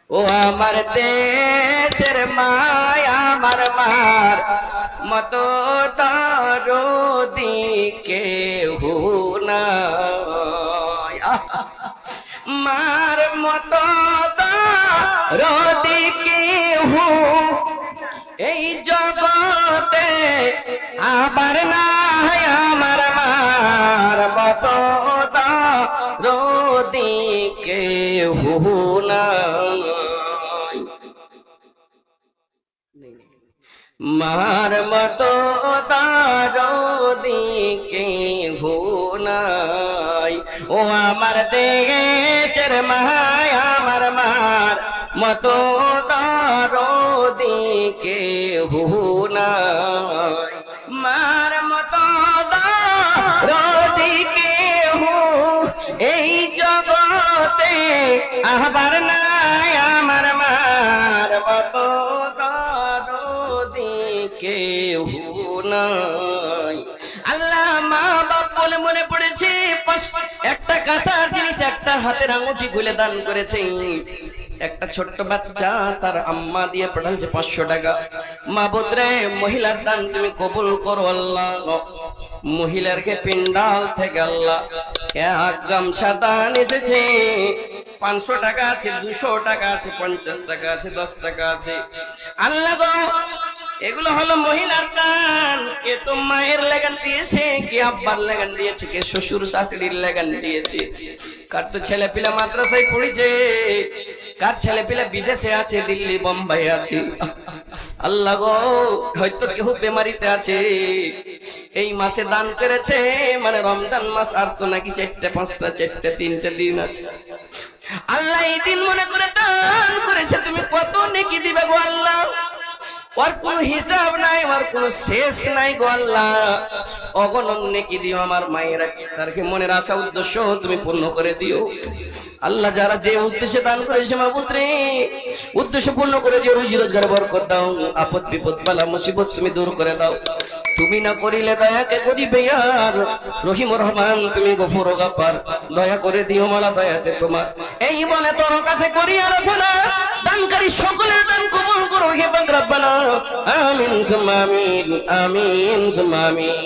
ও আমার দেশের মায়া আমার মার মতো দরদি কেউ নাই। মার মতো দরদি কেউ এই জগতে আবার নাই। আমার মার মতো দরদি কেউ নাই। মার মতো দরদি কেউ নাই। ও আমার দেশের মায়া আমার মার মতো দরদি কেউ নাই। মার মতো দরদি কেউ এই জগতে আবার নাই। আমার মার মতো দরদি কেউ নাই। আল্লাহ মা বাপ বলে মনে পড়েছে একটা কাঁসার জিনিস একটা হাতের আঙুঠি খুলে দান করেছে। একটা ছোট্ট বাচ্চা তার আম্মা দিয়ে পাঠালছে 500 টাকা। মাবুদ রে, মহিলার দান তুমি কবুল করো আল্লাহ। মহিলারকে পিন্ডাল থেকে আল্লাহ এক গামছা দান এসেছে। 500 টাকা আছে, 200 টাকা আছে, 50 টাকা আছে, 10 টাকা আছে। আল্লাহ গো, এগুলো হলো মহিলার দান। কে তো মায়ের লাগান দিয়েছে, কে আব্বার লাগান দিয়েছে, কে শ্বশুর শাশুড়ির লাগান দিয়েছে। কার তো ছেলে পিলা মাদ্রাসায় পড়েছে, কার ছেলে পিলা বিদেশে আছে, দিল্লি বোম্বাই আছে। আল্লাহ গো, হয়তো কেউ বেমারিতে আছে, এই মাসে দান করেছে, মানে রমজান মাস আর তো নাকি 4টা 5টা 4টা 3টা দিন আছে। আল্লাহ এই দিন মনে করে দান করেছে, তুমি কত নেকি দিবে গো আল্লাহ? ওর কোনো হিসাব নাই, ওর কোনো শেষ নাই গো আল্লাহ। অগণন নেকি দিও আমার মায়েরা, তারকে মনের আশা উদ্দেশ্য তুমি পূর্ণ করে দিও আল্লাহ। যারা যে উদ্দেশ্যে দান করেছে মাবুদ রে, উদ্দেশ্য পূর্ণ করে দিও। রুজি রোজগার বরকত দাও, আপদ বিপদ বালা মুসিবত তুমি দূর করে দাও। তুমি না করিলে দয়াকে করিবে আর রহিম রহমান, তুমি গফুর ও গাফার, দয়া করে দিও মালা দয়াতে তোমার। এই বলে তোর কাছে করি আরাধনা, দানকারী সকলের দান কবুল করো হে পাক রব্বানা। আমিন সুম্মা আমিন, আমিন সুম্মা আমিন।